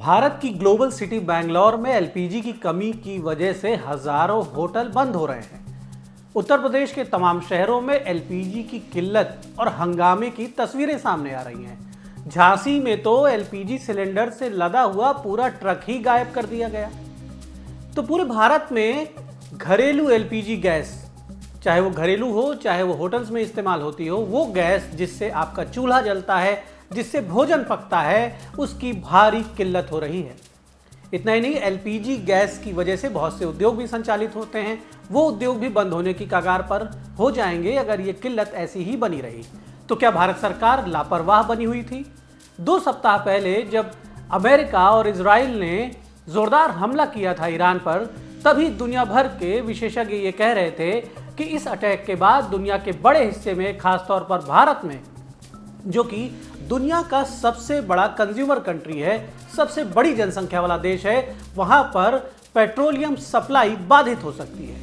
भारत की global city Bangalore में LPG की कमी की वजह से हजारों होटल बंद हो रहे हैं। उत्तर प्रदेश के तमाम शहरों में एलपीजी की किल्लत और हंगामे की तस्वीरें सामने आ रही हैं। झांसी में तो एलपीजी सिलेंडर से लदा हुआ पूरा ट्रक ही गायब कर दिया गया। तो पूरे भारत में घरेलू एलपीजी गैस, चाहे वो घरेलू हो चाहे वो होटल्स में इस्तेमाल होती हो, वो गैस जिससे आपका चूल्हा जलता है, जिससे भोजन पकता है, उसकी भारी किल्लत हो रही है। इतना ही नहीं, एलपीजी गैस की वजह से बहुत से उद्योग भी संचालित होते हैं। वो उद्योग भी बंद होने की कगार पर हो जाएंगे अगर ये किल्लत ऐसी ही बनी रही। तो क्या भारत सरकार लापरवाह बनी हुई थी? 2 सप्ताह पहले जब अमेरिका और इजराइल ने जोरदार हमला किया था ईरान पर, तभी दुनिया भर के विशेषज्ञ ये कह रहे थे कि इस अटैक के बाद दुनिया के बड़े हिस्से में, खासतौर पर भारत में, जो कि दुनिया का सबसे बड़ा कंज्यूमर कंट्री है, सबसे बड़ी जनसंख्या वाला देश है, वहां पर पेट्रोलियम सप्लाई बाधित हो सकती है।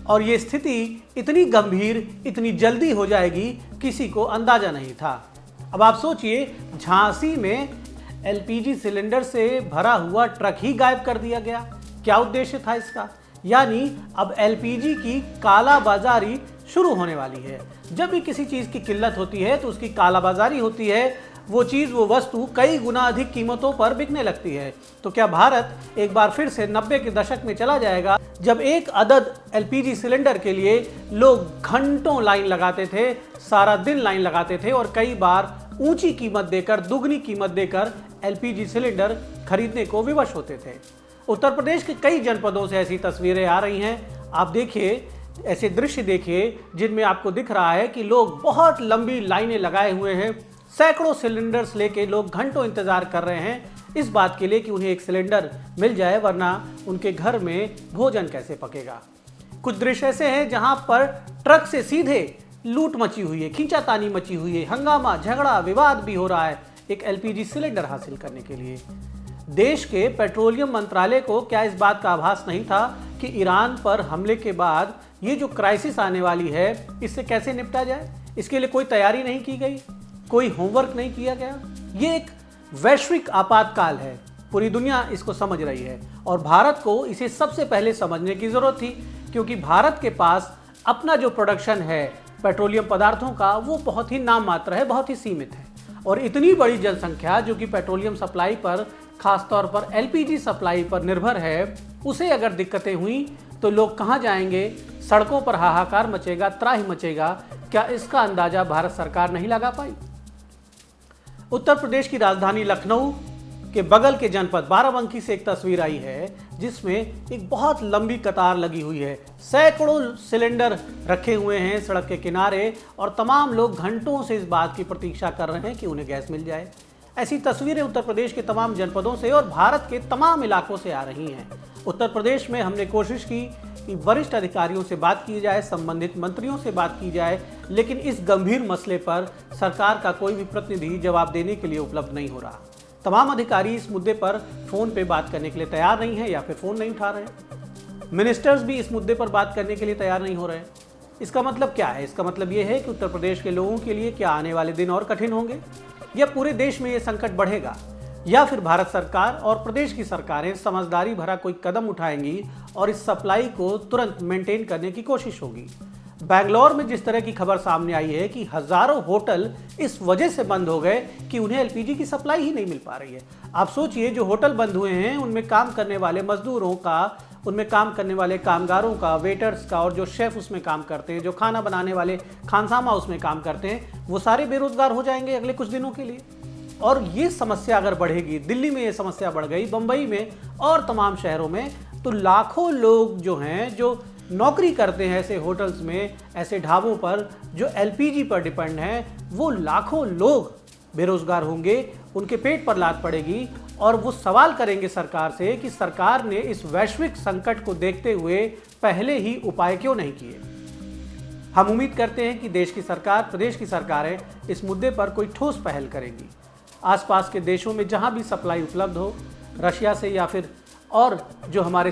और ये स्थिति इतनी गंभीर, इतनी जल्दी हो जाएगी, किसी को अंदाजा नहीं था। अब आप सोचिए, झांसी में एलपीजी सिलेंडर से भरा हुआ ट्रक ही गायब कर दिया गया। क्या उद्देश्य था इसका? यानी अब एलपीजी की कालाबाजारी शुरू होने वाली है। जब भी किसी चीज़ की किल्लत होती है तो उसकी कालाबाजारी होती है, वो चीज़, वो वस्तु कई गुना अधिक कीमतों पर बिकने लगती है। तो क्या भारत एक बार फिर से 90 के दशक में चला जाएगा, जब एक अदद एलपीजी सिलेंडर के लिए लोग घंटों लाइन लगाते थे, सारा दिन लाइन लगाते थे और कई बार ऊंची कीमत देकर, दुगनी कीमत देकर एलपीजी सिलेंडर खरीदने को विवश होते थे। उत्तर प्रदेश के कई जनपदों से ऐसी तस्वीरें आ रही हैं। आप देखिए, ऐसे दृश्य देखिए जिनमें आपको दिख रहा है कि लोग बहुत लंबी लाइनें लगाए हुए हैं। सैकड़ों सिलेंडर्स लेके लोग घंटों इंतजार कर रहे हैं इस बात के लिए कि उन्हें एक सिलेंडर मिल जाए, वरना उनके घर में भोजन कैसे पकेगा। कुछ दृश्य ऐसे हैं जहां पर ट्रक से सीधे लूट मची हुई है, खींचातानी मची हुई है, हंगामा, झगड़ा, विवाद भी हो रहा है एक एलपीजी सिलेंडर हासिल करने के लिए। देश के पेट्रोलियम मंत्रालय को क्या इस बात का आभास नहीं था कि ईरान पर हमले के बाद ये जो क्राइसिस आने वाली है, इससे कैसे निपटा जाए? इसके लिए कोई तैयारी नहीं की गई, कोई होमवर्क नहीं किया गया। ये एक वैश्विक आपातकाल है, पूरी दुनिया इसको समझ रही है और भारत को इसे सबसे पहले समझने की जरूरत थी, क्योंकि भारत के पास अपना जो प्रोडक्शन है पेट्रोलियम पदार्थों का, वो बहुत ही नाम मात्र है, बहुत ही सीमित है। और इतनी बड़ी जनसंख्या जो कि पेट्रोलियम सप्लाई पर, खासतौर पर एलपीजी सप्लाई पर निर्भर है, उसे अगर दिक्कतें हुई तो लोग कहां जाएंगे? सड़कों पर हाहाकार मचेगा, त्राही मचेगा। क्या इसका अंदाजा भारत सरकार नहीं लगा पाई? उत्तर प्रदेश की राजधानी लखनऊ के बगल के जनपद बाराबंकी से एक तस्वीर आई है जिसमें एक बहुत लंबी कतार लगी हुई है। सैकड़ों सिलेंडर रखे हुए हैं सड़क के किनारे और तमाम लोग घंटों से इस बात की प्रतीक्षा कर रहे हैं कि उन्हें गैस मिल जाए। ऐसी तस्वीरें उत्तर प्रदेश के तमाम जनपदों से और भारत के तमाम इलाकों से आ रही हैं। उत्तर प्रदेश में हमने कोशिश की कि वरिष्ठ अधिकारियों से बात की जाए, संबंधित मंत्रियों से बात की जाए, लेकिन इस गंभीर मसले पर सरकार का कोई भी प्रतिनिधि जवाब देने के लिए उपलब्ध नहीं हो रहा। तमाम अधिकारी इस मुद्दे पर फोन पे बात करने के लिए तैयार नहीं है या फिर फोन नहीं उठा रहे। मिनिस्टर्स भी इस मुद्दे पर बात करने के लिए तैयार नहीं हो रहे। इसका मतलब क्या है? इसका मतलब ये है कि उत्तर प्रदेश के लोगों के लिए क्या आने वाले दिन और कठिन होंगे, या पूरे देश में ये संकट बढ़ेगा, या फिर भारत सरकार और प्रदेश की सरकारें समझदारी भरा कोई कदम उठाएंगी और इस सप्लाई को तुरंत मेंटेन करने की कोशिश होगी। बैंगलोर में जिस तरह की खबर सामने आई है कि हजारों होटल इस वजह से बंद हो गए कि उन्हें एलपीजी की सप्लाई ही नहीं मिल पा रही है। आप सोचिए, जो होटल बंद हुए हैं उनमें काम करने वाले मजदूरों का, उनमें काम करने वाले कामगारों का, वेटर्स का, और जो शेफ उसमें काम करते हैं, जो खाना बनाने वाले खानसामा उसमें काम करते हैं, वो सारे बेरोजगार हो जाएंगे अगले कुछ दिनों के लिए। और ये समस्या अगर बढ़ेगी, दिल्ली में ये समस्या बढ़ गई, बंबई में और तमाम शहरों में, तो लाखों लोग जो हैं, जो नौकरी करते हैं ऐसे होटल्स में, ऐसे ढाबों पर जो एलपीजी पर डिपेंड हैं, वो लाखों लोग बेरोजगार होंगे, उनके पेट पर लात पड़ेगी और वो सवाल करेंगे सरकार से कि सरकार ने इस वैश्विक संकट को देखते हुए पहले ही उपाय क्यों नहीं किए। हम उम्मीद करते हैं कि देश की सरकार, प्रदेश की सरकारें इस मुद्दे पर कोई ठोस पहल करेंगी। आसपास के देशों में जहां भी सप्लाई उपलब्ध हो, रशिया से या फिर और जो हमारे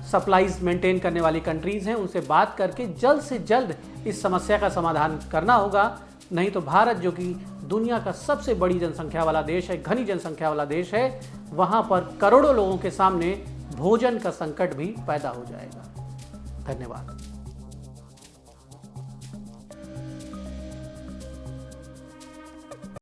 सप्लाईज मेंटेन करने वाली कंट्रीज़ हैं, उनसे बात करके जल्द से जल्द इस समस्या का समाधान करना होगा। नहीं तो भारत, जो कि दुनिया का सबसे बड़ी जनसंख्या वाला देश है, घनी जनसंख्या वाला देश है, वहां पर करोड़ों लोगों के सामने भोजन का संकट भी पैदा हो जाएगा। धन्यवाद।